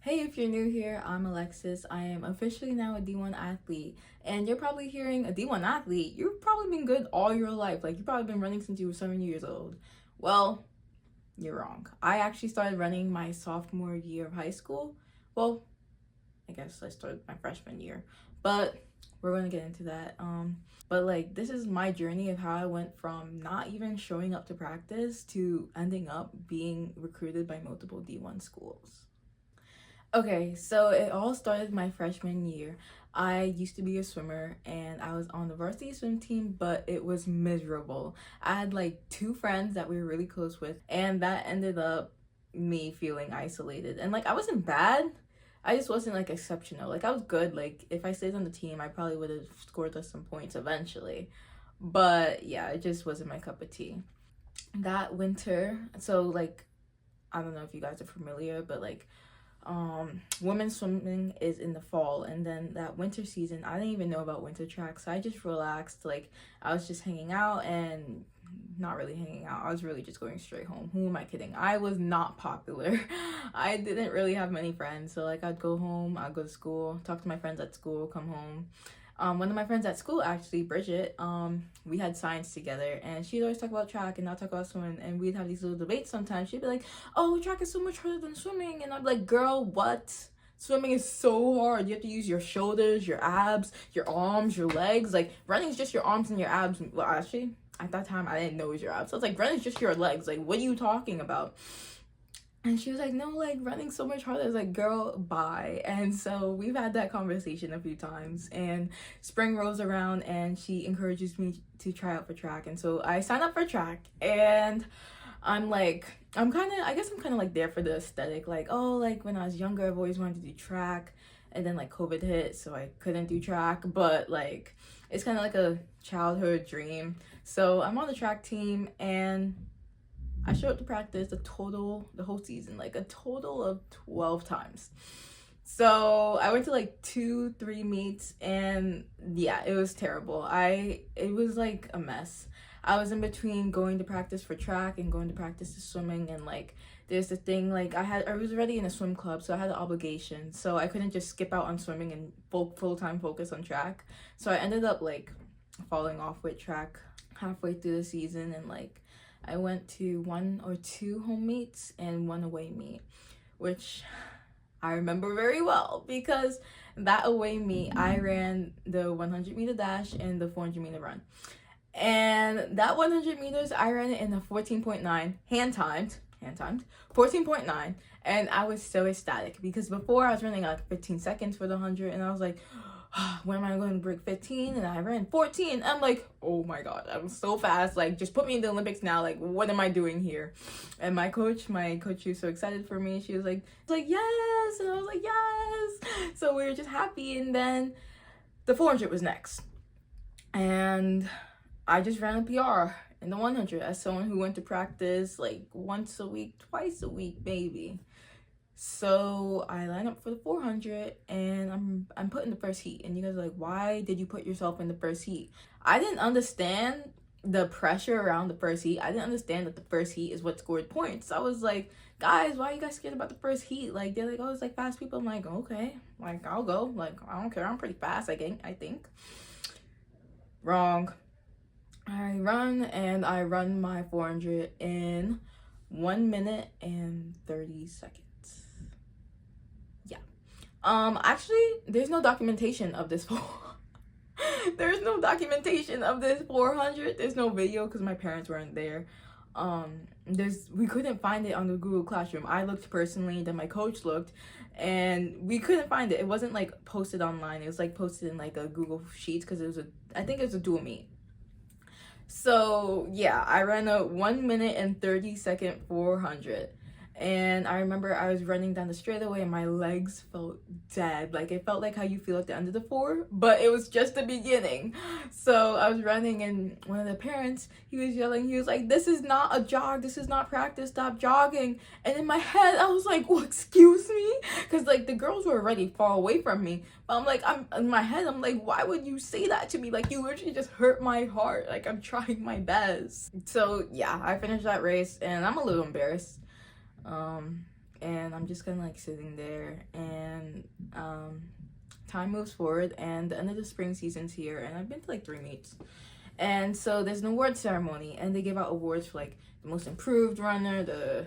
Hey, if you're new here, I'm Alexis. I am officially now a D1 athlete. And you're probably hearing a D1 athlete. You've probably been good all your life. Like, you've probably been running since you were 7 years old. Well, you're wrong. I actually started running my sophomore year of high school. Well, I guess I started my freshman year. But we're going to get into that. But like, this is my journey of how I went from not even showing up to practice to ending up being recruited by multiple D1 schools. Okay, so it all started my freshman year. I used to be a swimmer and I was on the varsity swim team, but it was miserable. I had like two friends that we were really close with, and that ended up me feeling isolated. And like, I wasn't bad, I just wasn't like exceptional. Like, I was good. Like, if I stayed on the team, I probably would have scored us some points eventually. But yeah, it just wasn't my cup of tea. That winter, so like, I don't know if you guys are familiar, but like, women's swimming is in the fall, and then that winter season I didn't even know about winter track, so I just relaxed. Like, I was just hanging out and not really hanging out, I was really just going straight home. Who am I kidding? I was not popular. I didn't really have many friends, so like, I'd go home, I'd go to school, talk to my friends at school, come home. One of my friends at school, actually, Bridget, we had science together, and she'd always talk about track and I'd talk about swimming, and we'd have these little debates sometimes. She'd be like, oh, track is so much harder than swimming, and I'd be like, girl, what? Swimming is so hard. You have to use your shoulders, your abs, your arms, your legs. Like, running is just your arms and your abs. Well, actually, at that time, I didn't know it was your abs. So I was like, running is just your legs. Like, what are you talking about? And she was like, no, like, running's so much harder. I was like, girl, bye. And so we've had that conversation a few times. And spring rolls around and she encourages me to try out for track. And so I signed up for track, and I guess I'm kind of like there for the aesthetic. Like, oh, like when I was younger, I've always wanted to do track. And then like COVID hit, so I couldn't do track. But like, it's kind of like a childhood dream. So I'm on the track team, and I showed up to practice the whole season, like a total of 12 times. So I went to like 2, 3 meets, and yeah, it was terrible. It was like a mess. I was in between going to practice for track and going to practice to swimming, and like, there's the thing, like, I was already in a swim club, so I had an obligation. So I couldn't just skip out on swimming and full-time focus on track. So I ended up like falling off with track halfway through the season, and like, I went to 1 or 2 home meets and 1 away meet, which I remember very well because that away meet, I ran the 100-meter dash and the 400-meter run. And that 100 meters, I ran it in a 14.9, hand timed, 14.9. And I was so ecstatic because before I was running like 15 seconds for the 100, and I was like, when am I going to break 15? And I ran 14. I'm like, oh my god, I'm so fast. Like, just put me in the Olympics now. Like, what am I doing here? And my coach, she was so excited for me. She was like, yes. And I was like, yes. So we were just happy. And then the 400 was next. And I just ran a PR in the 100 as someone who went to practice like once a week, twice a week, maybe. So I line up for the 400, and I'm put in the first heat. And you guys are like, why did you put yourself in the first heat? I didn't understand the pressure around the first heat. I didn't understand that the first heat is what scored points. I was like, guys, why are you guys scared about the first heat? Like, they're like, oh, it's like fast people. I'm like, okay, like, I'll go. Like, I don't care. I'm pretty fast, I think. Wrong. I run my 400 in 1 minute and 30 seconds. Actually, there's no documentation of this. There's no documentation of this 400. There's no video because my parents weren't there. We couldn't find it on the Google Classroom. I looked personally, then my coach looked, and we couldn't find it. It wasn't like posted online. It was like posted in like a Google Sheets because I think it was a dual meet. So yeah, I ran a 1 minute and 30-second 400. And I remember I was running down the straightaway and my legs felt dead. Like, it felt like how you feel at the end of the 4, but it was just the beginning. So I was running, and one of the parents, he was yelling, he was like, this is not a jog, this is not practice, stop jogging. And in my head, I was like, well, excuse me? Because like, the girls were already far away from me. But I'm in my head, I'm like, why would you say that to me? Like, you literally just hurt my heart. Like, I'm trying my best. So yeah, I finished that race, and I'm a little embarrassed. and I'm just kind of like sitting there, and time moves forward, and the end of the spring season's here, and I've been to like 3 meets. And so there's an award ceremony, and they give out awards for like the most improved runner, the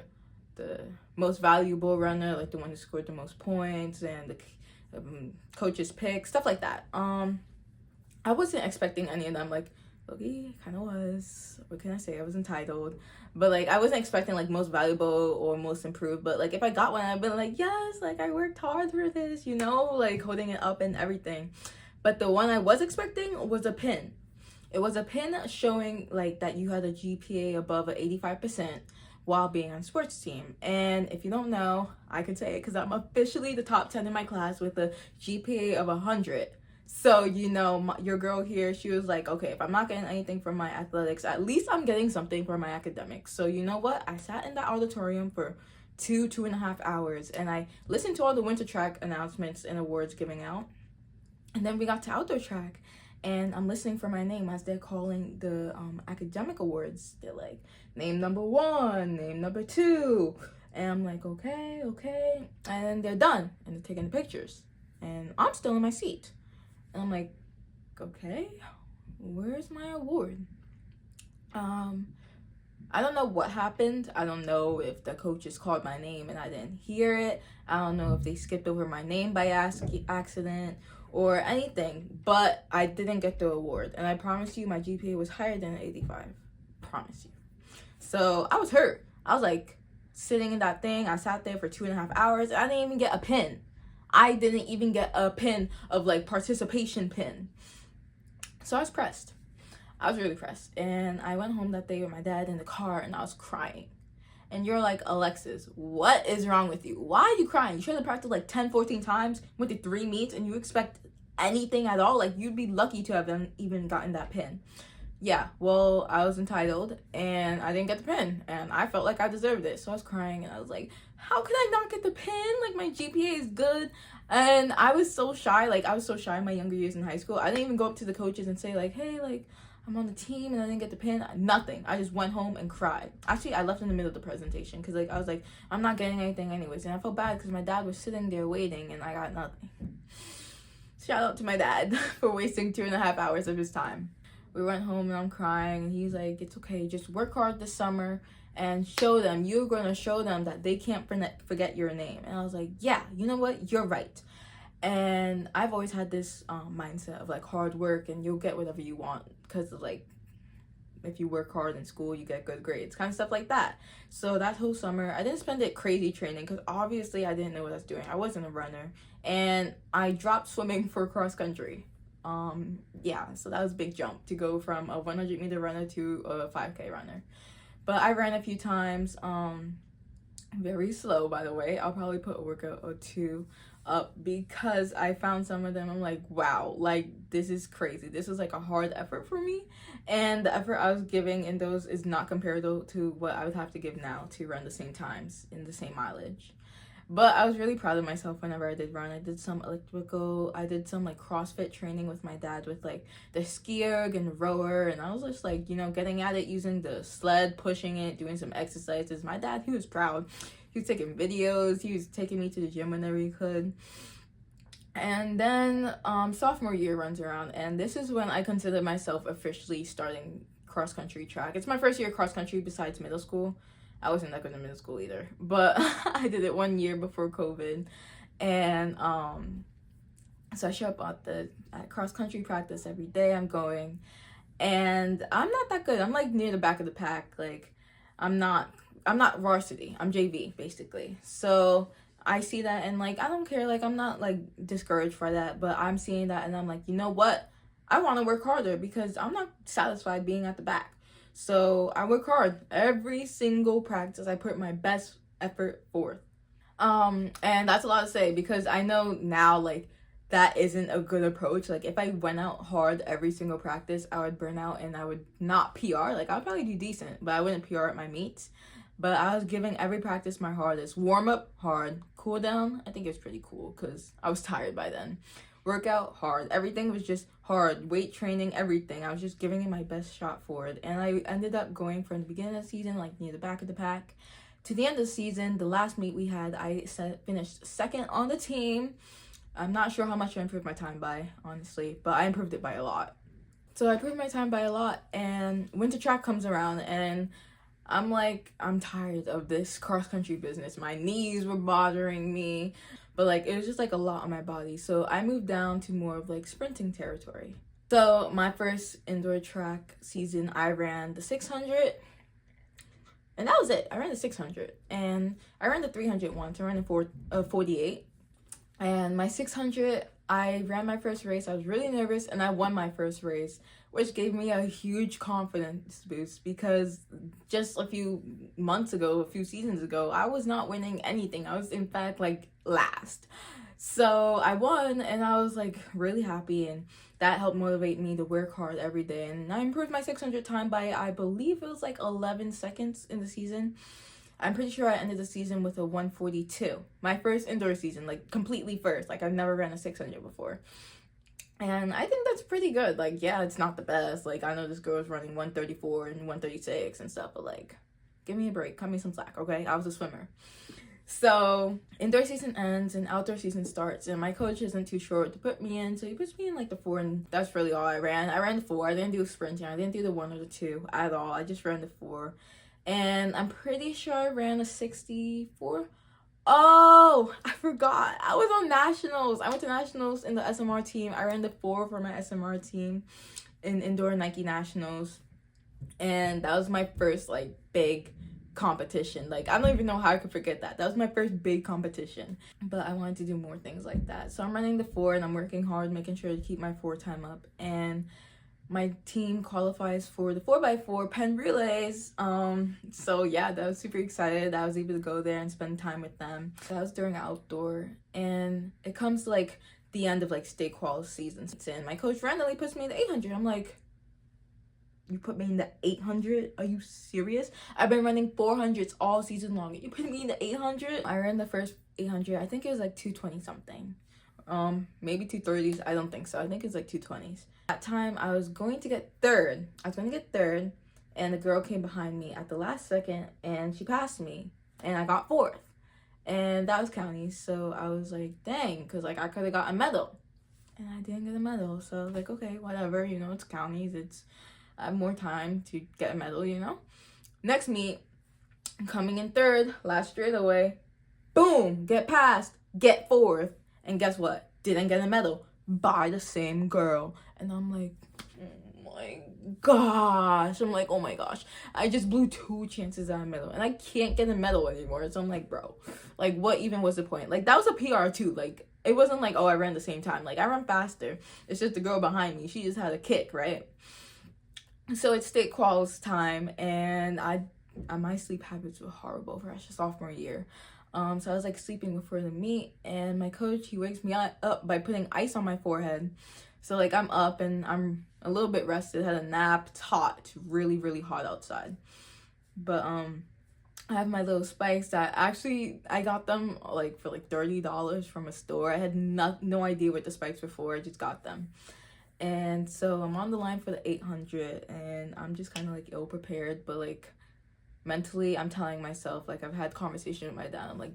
most valuable runner, like the one who scored the most points, and the coach's pick, stuff like that. I wasn't expecting any of them. Like, okay, kind of was. What can I say? I was entitled, but like I wasn't expecting like most valuable or most improved. But like if I got one, I'd been like, yes, like I worked hard for this, you know, like holding it up and everything. But the one I was expecting was a pin. It was a pin showing like that you had a GPA above an 85% while being on sports team. And if you don't know, I can say it because I'm officially the top 10 in my class with a GPA of 100. So, you know, your girl here, she was like, okay, if I'm not getting anything from my athletics, at least I'm getting something for my academics. So, you know what? I sat in the auditorium for 2.5 hours, and I listened to all the winter track announcements and awards giving out. And then we got to outdoor track, and I'm listening for my name as they're calling the academic awards. They're like, name number 1, name number 2. And I'm like, okay. And then they're done, and they're taking the pictures. And I'm still in my seat. And I'm like, okay, where's my award? I don't know what happened. I don't know if the coaches called my name and I didn't hear it. I don't know if they skipped over my name by accident or anything, but I didn't get the award. And I promise you, my GPA was higher than 85. Promise you. So I was hurt. I was like sitting in that thing. I sat there for 2.5 hours. I didn't even get a pin. I didn't even get a pin of like participation pin. So I was pressed. I was really pressed. And I went home that day with my dad in the car, and I was crying. And you're like, Alexis, what is wrong with you? Why are you crying? You should have practiced like 10, 14 times, went to 3 meets, and you expect anything at all? Like, you'd be lucky to have even gotten that pin. Yeah, well, I was entitled, and I didn't get the pin, and I felt like I deserved it. So I was crying, and I was like, how could I not get the pin? Like, my GPA is good. And I was so shy. Like, I was so shy in my younger years in high school. I didn't even go up to the coaches and say, like, hey, like, I'm on the team, and I didn't get the pin. Nothing. I just went home and cried. Actually, I left in the middle of the presentation, because, like, I was like, I'm not getting anything anyways. And I felt bad, because my dad was sitting there waiting, and I got nothing. Shout out to my dad for wasting 2.5 hours of his time. We went home and I'm crying, and he's like, it's okay, just work hard this summer and show them, you're going to show them that they can't forget your name. And I was like, yeah, you know what, you're right. And I've always had this mindset of like hard work and you'll get whatever you want, because of like, if you work hard in school, you get good grades, kind of stuff like that. So that whole summer, I didn't spend it crazy training, because obviously I didn't know what I was doing. I wasn't a runner, and I dropped swimming for cross country. Yeah, so that was a big jump to go from a 100-meter runner to a 5K runner. But I ran a few times, very slow, by the way. I'll probably put a workout or 2 up, because I found some of them, I'm like, wow, like, this is crazy. This was like a hard effort for me, and the effort I was giving in those is not comparable to what I would have to give now to run the same times in the same mileage. But I was really proud of myself whenever I did run. I did some I did some like CrossFit training with my dad with like the ski erg and rower. And I was just like, you know, getting at it, using the sled, pushing it, doing some exercises. My dad, he was proud. He was taking videos. He was taking me to the gym whenever he could. And then sophomore year runs around. And this is when I consider myself officially starting cross country track. It's my first year cross country besides middle school. I wasn't that good in middle school either, but I did it 1 year before COVID. And so I show up at cross country practice every day. I'm going, and I'm not that good. I'm like near the back of the pack. Like, I'm not varsity. I'm JV basically. So I see that, and like, I don't care. Like, I'm not like discouraged for that, but I'm seeing that, and I'm like, you know what? I want to work harder, because I'm not satisfied being at the back. So I work hard every single practice. I put my best effort forth. And that's a lot to say, because I know now, like, that isn't a good approach. Like, if I went out hard every single practice, I would burn out and I would not PR. Like, I'd probably do decent, but I wouldn't PR at my meets. But I was giving every practice my hardest. Warm up, hard. Cool down, I think it was pretty cool, because I was tired by then. Workout, hard. Everything was just hard. Weight training, everything. I was just giving it my best shot for it. And I ended up going from the beginning of the season, like, near the back of the pack, To the end of the season, the last meet we had, finished second on the team. I'm not sure how much I improved my time by, honestly, but I improved it by a lot. So I improved my time by a lot, and winter track comes around, and I'm like, I'm tired of this cross country business. My knees were bothering me, but like it was just like a lot on my body. So I moved down to more of like sprinting territory. So my first indoor track season, I ran the 600, and that was it. I ran the 600, and I ran the 300 once. I ran the 48, and my 600, I ran my first race. I was really nervous, and I won my first race, which gave me a huge confidence boost because just a few seasons ago, I was not winning anything. I was in fact like last. So I won, and I was like really happy, and that helped motivate me to work hard every day. And I improved my 600 time by, I believe it was like 11 seconds in the season. I'm pretty sure I ended the season with a 142. My first indoor season, like completely first. Like I've never ran a 600 before. And I think that's pretty good. Like, yeah, it's not the best. Like, I know this girl's running 134 and 136 and stuff, but like, give me a break. Cut me some slack, okay? I was a swimmer. So, indoor season ends and outdoor season starts, and my coach isn't too sure what to put me in, so he puts me in like the 4, and that's really all I ran. I ran the 4. I didn't do sprinting. I didn't do the 1 or the 2 at all. I just ran the 4. And I'm pretty sure I ran a 64. Oh, I forgot. I was on nationals. I went to nationals in the SMR team. I ran the 4 for my SMR team in indoor Nike nationals. And that was my first like big competition. Like I don't even know how I could forget that. That was my first big competition. But I wanted to do more things like that. So I'm running the 4 and I'm working hard, making sure to keep my 4 time up. And my team qualifies for the 4x4 Penn relays. So yeah, that was super excited. I was able to go there and spend time with them. So that was during outdoor, and it comes to like the end of like state qual season, and my coach randomly puts me in the 800. I'm like, you put me in the 800? Are you serious? I've been running 400s all season long. You put me in the 800? I ran the first 800. I think it was like 220 something. Maybe 230s. I don't think so. I think it's like 220s. That time I was going to get third. And the girl came behind me at the last second and she passed me and I got 4th. And that was counties. So I was like, dang, because like I could have got a medal. And I didn't get a medal. So I was like, okay, whatever, you know, it's counties. I have more time to get a medal, you know. Next meet, coming in 3rd, last straightaway. Boom, get passed, get 4th. And guess what? Didn't get a medal by the same girl. And I'm like, oh my gosh. I'm like, oh my gosh. I just blew 2 chances at a medal. And I can't get a medal anymore. So I'm like, bro, like what even was the point? Like that was a PR too. Like it wasn't like, oh, I ran the same time. Like I ran faster. It's just the girl behind me. She just had a kick, right? So it's state quals time. And my sleep habits were horrible for sophomore year. So I was like sleeping before the meet, and my coach, he wakes me up by putting ice on my forehead. So like I'm up and I'm a little bit rested, had a nap. It's hot. It's really, really hot outside. But I have my little spikes that actually I got them like for like $30 from a store. I had no idea what the spikes were for. I just got them. And so I'm on the line for the 800 and I'm just kind of like ill prepared, but like mentally I'm telling myself, like I've had conversation with my dad, I'm like,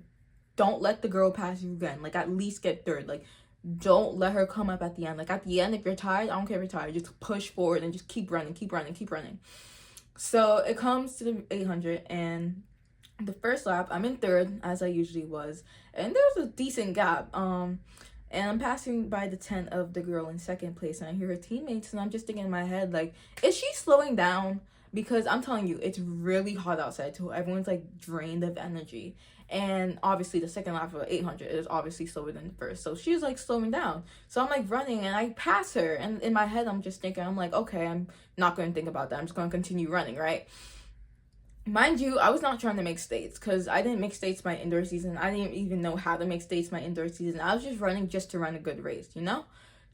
don't let the girl pass you again, like at least get 3rd, like don't let her come up at the end. Like at the end, if you're tired, I don't care if you're tired, just push forward and just keep running. So it comes to the 800 and the first lap I'm in 3rd as I usually was, and there's a decent gap, and I'm passing by the tent of the girl in 2nd place, and I hear her teammates, and I'm just thinking in my head, like, is she slowing down? Because I'm telling you, it's really hot outside too. Everyone's like drained of energy. And obviously the second lap of 800 is obviously slower than the first. So she's like slowing down. So I'm like running and I pass her. And in my head, I'm just thinking, I'm like, okay, I'm not going to think about that. I'm just going to continue running, right? Mind you, I was not trying to make states because I didn't make states my indoor season. I didn't even know how to make states my indoor season. I was just running just to run a good race, you know?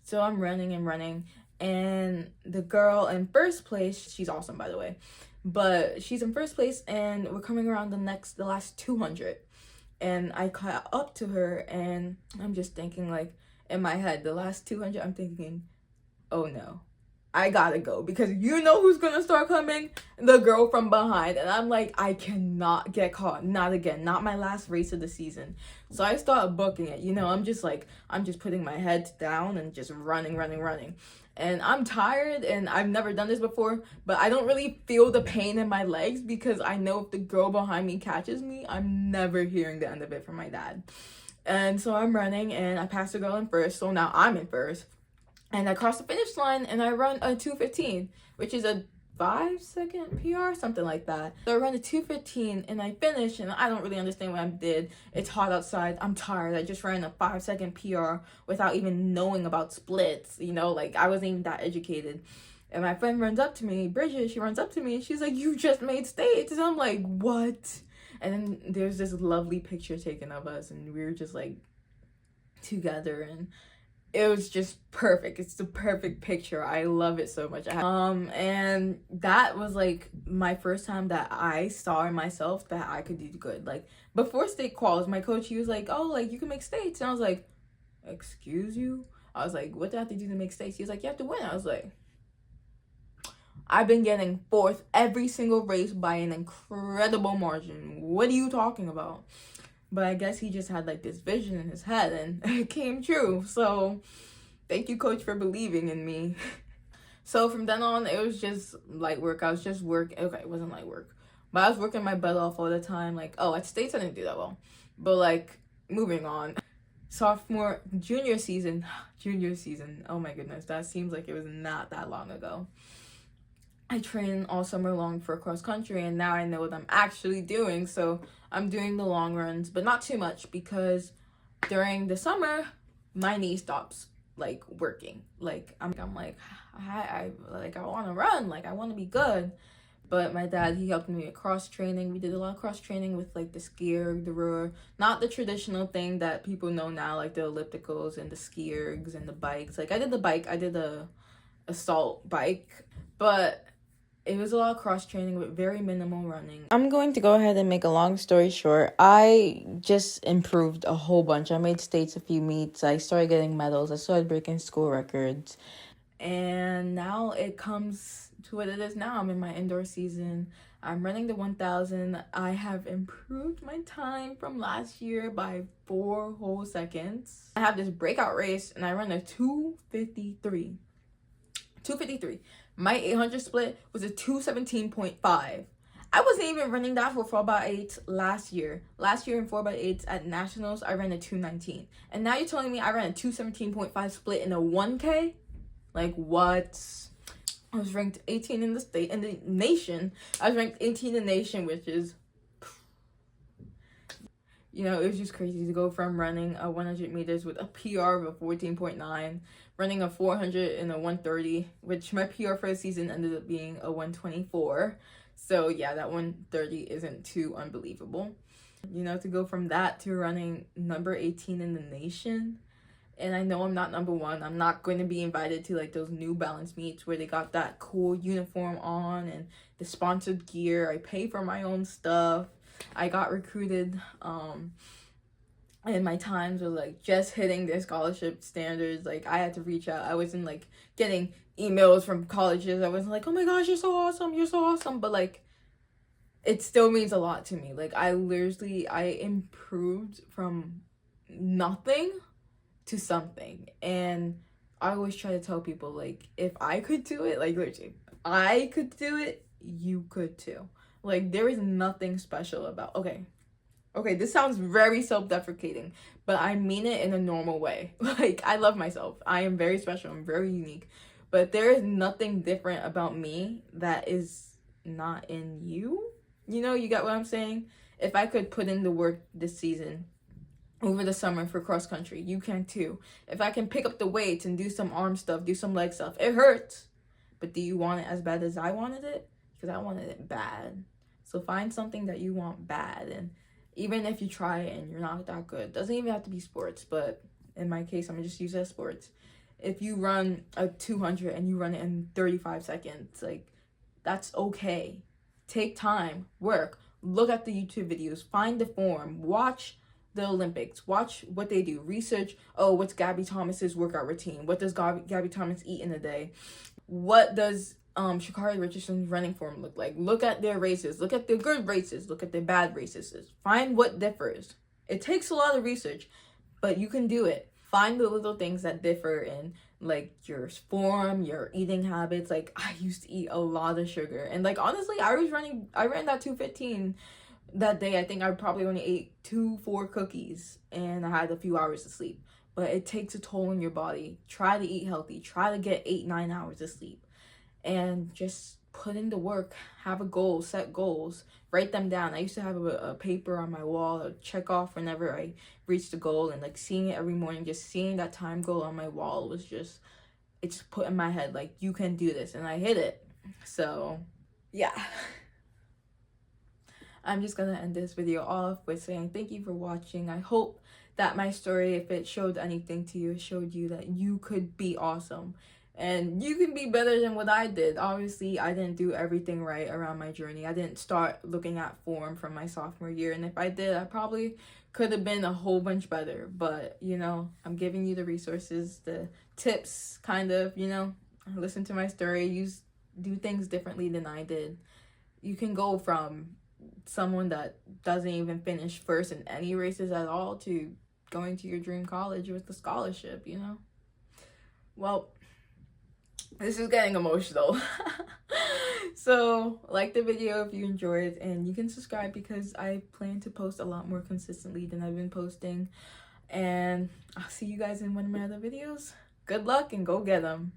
So I'm running and running. And the girl in 1st place, she's awesome, by the way, but she's in 1st place and we're coming around the last 200. And I caught up to her and I'm just thinking, like, in my head, the last 200, I'm thinking, oh no, I gotta go, because you know who's gonna start coming? The girl from behind. And I'm like, I cannot get caught. Not again. Not my last race of the season. So I start booking it. You know, I'm just putting my head down and just running. And I'm tired, and I've never done this before, but I don't really feel the pain in my legs, because I know if the girl behind me catches me, I'm never hearing the end of it from my dad. And so I'm running, and I passed the girl in first, so now I'm in first. And I cross the finish line, and I run a 2:15, which is a 5-second PR, something like that. So I run a 2:15, and I finish, and I don't really understand what I did. It's hot outside. I'm tired. I just ran a 5-second PR without even knowing about splits. You know, like, I wasn't even that educated. And my friend runs up to me, Bridget, she runs up to me, and she's like, "You just made states." And I'm like, "What?" And then there's this lovely picture taken of us, and we were just, like, together, and it was just perfect. It's the perfect picture. I love it so much. And that was like my first time that I saw in myself that I could do good. Like, before state quals, my coach, he was like, "Oh, like, you can make states." And I was like, "Excuse you?" I was like, "What do I have to do to make states?" He was like, "You have to win." I was like, "I've been getting fourth every single race by an incredible margin. What are you talking about?" But I guess he just had like this vision in his head, and it came true. So thank you, coach, for believing in me. So from then on, it was just light work. I was just working. Okay, it wasn't light work, but I was working my butt off all the time. Like, oh, at States I didn't do that well. But like, moving on. Junior season. Oh my goodness, that seems like it was not that long ago. I trained all summer long for cross country, and now I know what I'm actually doing. So I'm doing the long runs, but not too much, because during the summer my knee stops like working. Like I'm like, I want to run, like I want to be good. But my dad, he helped me with cross training. We did a lot of cross training with like the ski-erg, the rower, not the traditional thing that people know now, like the ellipticals and the ski-ergs and the bikes. Like I did the bike, I did the assault bike, but it was a lot of cross training with very minimal running. I'm going to go ahead and make a long story short. I just improved a whole bunch. I made states a few meets. I started getting medals. I started breaking school records. And now it comes to what it is now. I'm in my indoor season. I'm running the 1,000. I have improved my time from last year by 4 whole seconds. I have this breakout race, and I run a 2:53. 2:53. My 800 split was a 2:17.5. I wasn't even running that for 4x8 last year. Last year in 4x8s at Nationals, I ran a 2:19. And now you're telling me I ran a 2:17.5 split in a 1K? Like, what? I was ranked 18 in the nation. I was ranked 18 in the nation, which is, you know, it was just crazy to go from running a 100 meters with a PR of a 14.9, running a 400 in a 130, which my PR for the season ended up being a 124. So yeah, that 130 isn't too unbelievable. You know, to go from that to running number 18 in the nation. And I know I'm not number one. I'm not going to be invited to like those New Balance meets where they got that cool uniform on and the sponsored gear. I pay for my own stuff. I got recruited, and my times were like just hitting their scholarship standards. Like I had to reach out. I wasn't like getting emails from colleges. I wasn't like, "Oh my gosh, you're so awesome," but like it still means a lot to me. Like I improved from nothing to something. And I always try to tell people, like, if I could do it, like literally, I could do it, you could too. Like there is nothing special about, okay, this sounds very self-deprecating, but I mean it in a normal way. Like I love myself. I am very special. I'm very unique. But there is nothing different about me that is not in you. You know, you get what I'm saying? If I could put in the work this season, over the summer for cross country, you can too. If I can pick up the weights and do some arm stuff, do some leg stuff, it hurts. But do you want it as bad as I wanted it? Because I wanted it bad. So find something that you want bad. And even if you try it and you're not that good, doesn't even have to be sports, but in my case, I'm gonna just use it as sports. If you run a 200 and you run it in 35 seconds, like that's okay. Take time, work, look at the YouTube videos, find the form, watch the Olympics, watch what they do, research, oh, what's Gabby Thomas's workout routine, what does Gabby Thomas eat in a day, what does Sha'Carri Richardson's running form look like? Look at their races. Look at their good races. Look at their bad races. Find what differs. It takes a lot of research, but you can do it. Find the little things that differ in like your form, your eating habits. Like I used to eat a lot of sugar, and like honestly, I ran that 215 that day. I think I probably only ate 4 cookies, and I had a few hours of sleep. But it takes a toll on your body. Try to eat healthy. Try to get 8-9 hours of sleep, and just put in the work. Have a goal. Set goals. Write them down. I used to have a paper on my wall to check off whenever I reached a goal, and like seeing it every morning, just seeing that time goal on my wall was just, it just put in my head like, you can do this, and I hit it. So yeah. I'm just gonna end this video off with saying thank you for watching. I hope that my story, if it showed anything to you, it showed you that you could be awesome and you can be better than what I did. Obviously, I didn't do everything right around my journey. I didn't start looking at form from my sophomore year, and if I did, I probably could have been a whole bunch better. But you know, I'm giving you the resources, the tips, kind of, you know, listen to my story, do things differently than I did. You can go from someone that doesn't even finish first in any races at all to going to your dream college with a scholarship, you know? Well, this is getting emotional. So like the video if you enjoyed, and you can subscribe because I plan to post a lot more consistently than I've been posting. And I'll see you guys in one of my other videos. Good luck and go get them.